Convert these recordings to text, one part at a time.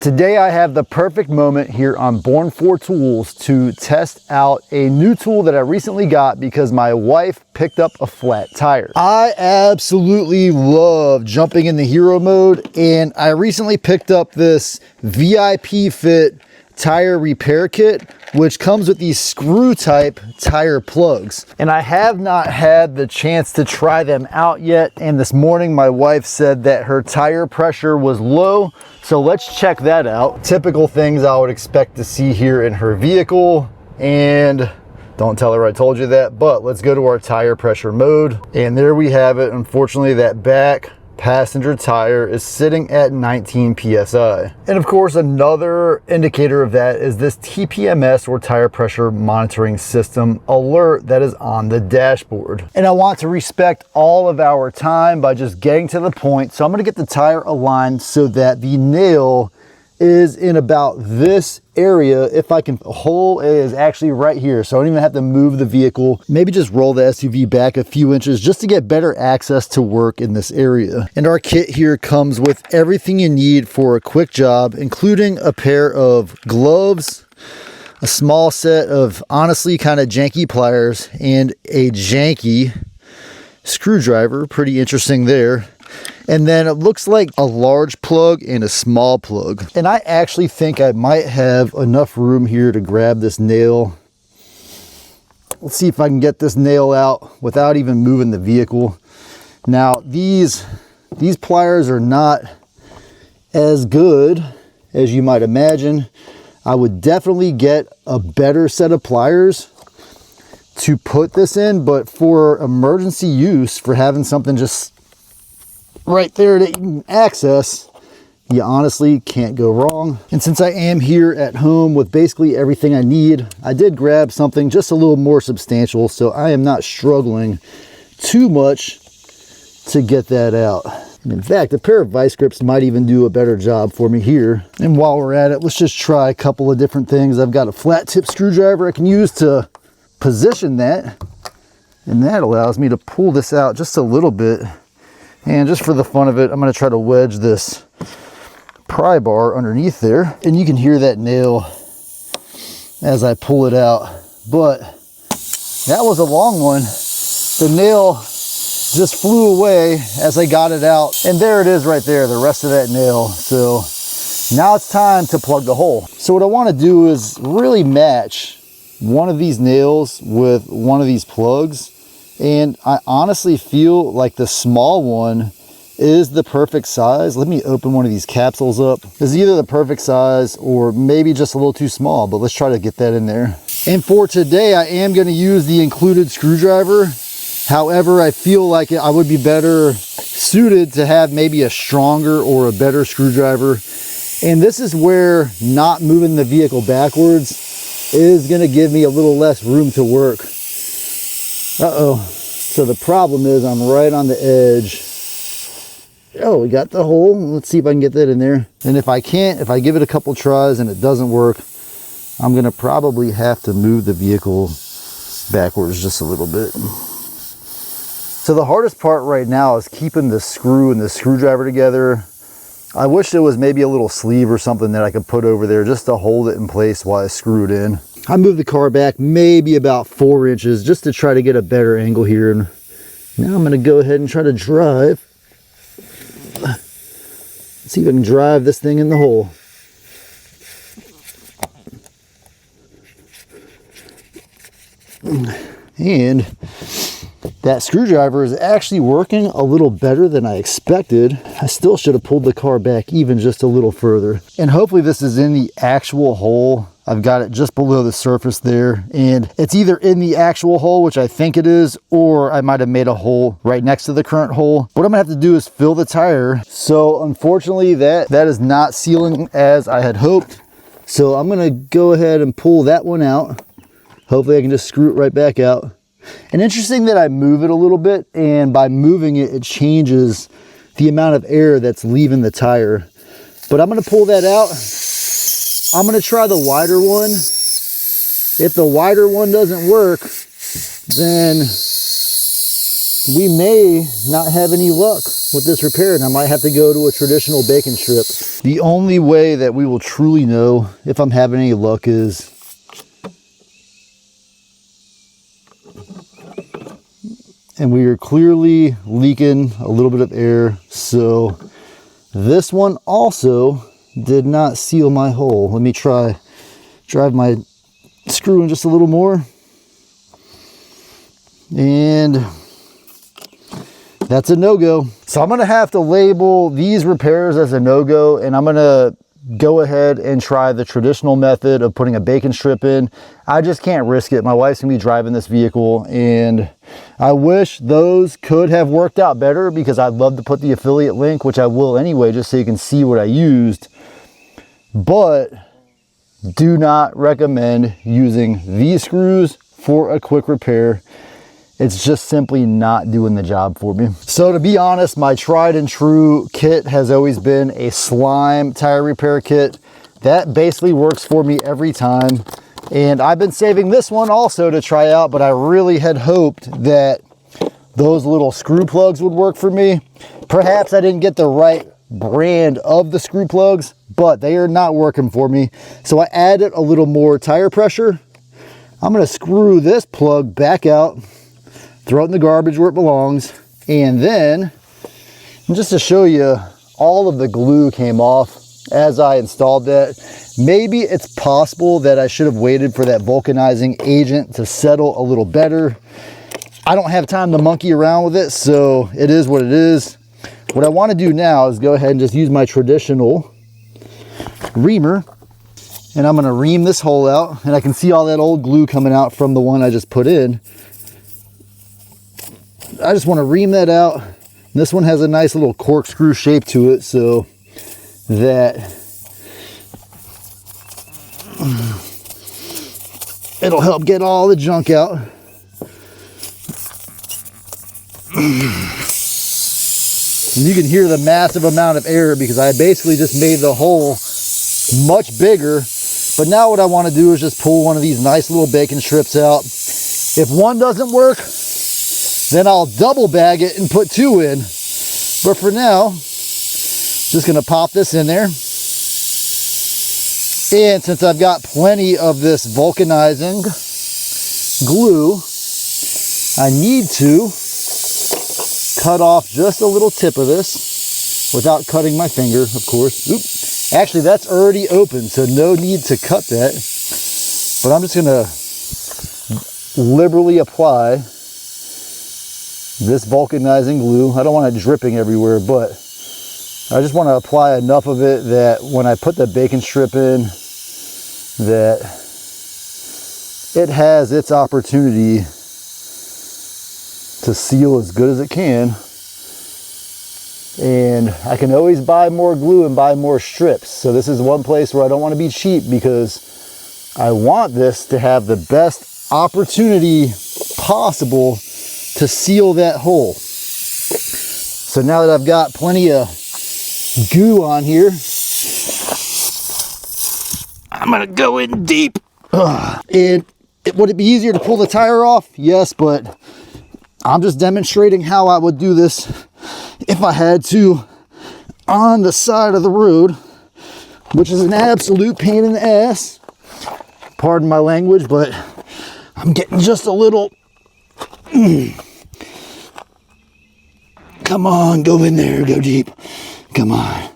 Today I have the perfect moment here on Born for Tools to test out a new tool that I recently got because my wife picked up a flat tire. I absolutely love jumping in the hero mode, and I recently picked up this VIP Fit tire repair kit, which comes with these screw type tire plugs. And I have not had the chance to try them out yet. And this morning my wife said that her tire pressure was low. So let's check that out. Typical things I would expect to see here in her vehicle. And don't tell her I told you that, but let's go to our tire pressure mode. And there we have it. Unfortunately, that back passenger tire is sitting at 19 psi. And of course, another indicator of that is this TPMS, or tire pressure monitoring system alert, that is on the dashboard. And I want to respect all of our time by just getting to the point. So I'm going to get the tire aligned so that the nail is in about this area. If I can, hole is actually right here, so I don't even have to move the vehicle. Maybe just roll the SUV back a few inches just to get better access to work in this area. And our kit here comes with everything you need for a quick job, including a pair of gloves, a small set of honestly kind of janky pliers, and a janky screwdriver. Pretty interesting there. And then it looks like a large plug and a small plug. And I actually think I might have enough room here to grab this nail. Let's see if I can get this nail out without even moving the vehicle. Now, these pliers are not as good as you might imagine. I would definitely get a better set of pliers to put this in, but for emergency use, for having something just right there that you can access, you honestly can't go wrong. And since I am here at home with basically everything I need, I did grab something just a little more substantial, so I am not struggling too much to get that out. And in fact, a pair of vice grips might even do a better job for me here. And while we're at it, let's just try a couple of different things. I've got a flat tip screwdriver I can use to position that, and that allows me to pull this out just a little bit. And just for the fun of it, I'm going to try to wedge this pry bar underneath there. And you can hear that nail as I pull it out. But that was a long one. The nail just flew away as I got it out. And there it is right there, the rest of that nail. So now it's time to plug the hole. So what I want to do is really match one of these nails with one of these plugs. And I honestly feel like the small one is the perfect size. Let me open one of these capsules up. It's either the perfect size or maybe just a little too small, but let's try to get that in there. And for today, I am going to use the included screwdriver. However, I feel like I would be better suited to have maybe a stronger or a better screwdriver. And this is where not moving the vehicle backwards is going to give me a little less room to work. Uh-oh. So the problem is I'm right on the edge. Oh, we got the hole. Let's see if I can get that in there. And if I can't, if I give it a couple tries and it doesn't work, I'm going to probably have to move the vehicle backwards just a little bit. So the hardest part right now is keeping the screw and the screwdriver together. I wish there was maybe a little sleeve or something that I could put over there just to hold it in place while I screw it in. I moved the car back maybe about 4 inches just to try to get a better angle here. And now I'm going to go ahead and try to drive. Let's see if I can drive this thing in the hole. And that screwdriver is actually working a little better than I expected. I still should have pulled the car back even just a little further. And hopefully this is in the actual hole. I've got it just below the surface there, and it's either in the actual hole, which I think it is, or I might have made a hole right next to the current hole. What I'm gonna have to do is fill the tire. So unfortunately that is not sealing as I had hoped. So I'm gonna go ahead and pull that one out. Hopefully I can just screw it right back out. And interesting that I move it a little bit, and by moving it, it changes the amount of air that's leaving the tire. But I'm gonna pull that out. I'm gonna try the wider one. If the wider one doesn't work, then we may not have any luck with this repair, and I might have to go to a traditional bacon strip. The only way that we will truly know if I'm having any luck is and we are clearly leaking a little bit of air, so this one also did not seal my hole. Let me try drive my screw in just a little more, and that's a no-go. So I'm gonna have to label these repairs as a no-go, and I'm gonna go ahead and try the traditional method of putting a bacon strip in. I just can't risk it. My wife's gonna be driving this vehicle, and I wish those could have worked out better, because I'd love to put the affiliate link, which I will anyway, just so you can see what I used. But do not recommend using these screws for a quick repair. It's just simply not doing the job for me. So to be honest, my tried and true kit has always been a slime tire repair kit. That basically works for me every time. And I've been saving this one also to try out, but I really had hoped that those little screw plugs would work for me. Perhaps I didn't get the right brand of the screw plugs, but they are not working for me. So I added a little more tire pressure. I'm gonna screw this plug back out, throw it in the garbage where it belongs, and then, just to show you, all of the glue came off as I installed that. Maybe it's possible that I should have waited for that vulcanizing agent to settle a little better. I don't have time to monkey around with it, so it is what it is. What I want to do now is go ahead and just use my traditional reamer, and I'm going to ream this hole out, and I can see all that old glue coming out from the one I just put in. I just want to ream that out. This one has a nice little corkscrew shape to it, so that it'll help get all the junk out. And you can hear the massive amount of air because I basically just made the hole much bigger. But now what I want to do is just pull one of these nice little bacon strips out. If one doesn't work, then I'll double bag it and put two in. But for now, just gonna pop this in there. And since I've got plenty of this vulcanizing glue, I need to cut off just a little tip of this without cutting my finger, of course. Oops. Actually, that's already open, so no need to cut that. But I'm just gonna liberally apply this vulcanizing glue. I don't want it dripping everywhere, but I just want to apply enough of it that when I put the bacon strip in, that it has its opportunity to seal as good as it can. And I can always buy more glue and buy more strips. So this is one place where I don't want to be cheap, because I want this to have the best opportunity possible to seal that hole. So now that I've got plenty of goo on here, I'm gonna go in deep. And would it be easier to pull the tire off? Yes, but I'm just demonstrating how I would do this if I had to on the side of the road, which is an absolute pain in the ass. Pardon my language, but I'm getting just a little... Come on, go in there, go deep. Come on.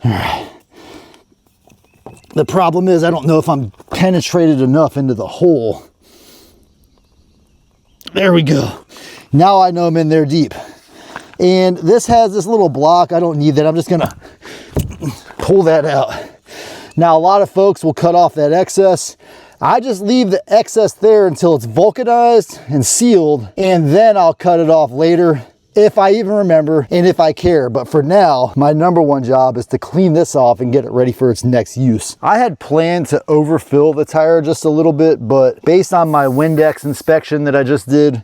All right. The problem is I don't know if I'm penetrated enough into the hole. There we go. Now I know I'm in there deep. And this has this little block. I don't need that. I'm just gonna pull that out. Now a lot of folks will cut off that excess. I just leave the excess there until it's vulcanized and sealed, and then I'll cut it off later if I even remember and if I care. But for now, my number one job is to clean this off and get it ready for its next use. I had planned to overfill the tire just a little bit, but based on my Windex inspection that I just did,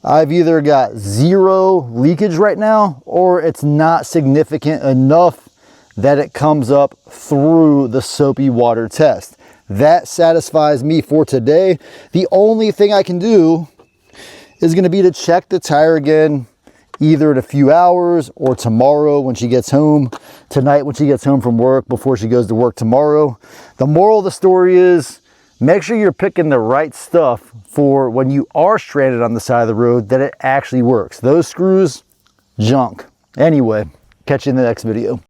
I've either got zero leakage right now, or it's not significant enough that it comes up through the soapy water test. That satisfies me for today. The only thing I can do is going to be to check the tire again, either in a few hours or tomorrow when she gets home, tonight when she gets home from work before she goes to work tomorrow. The moral of the story is, make sure you're picking the right stuff for when you are stranded on the side of the road, that it actually works. Those screws, junk. Anyway, catch you in the next video.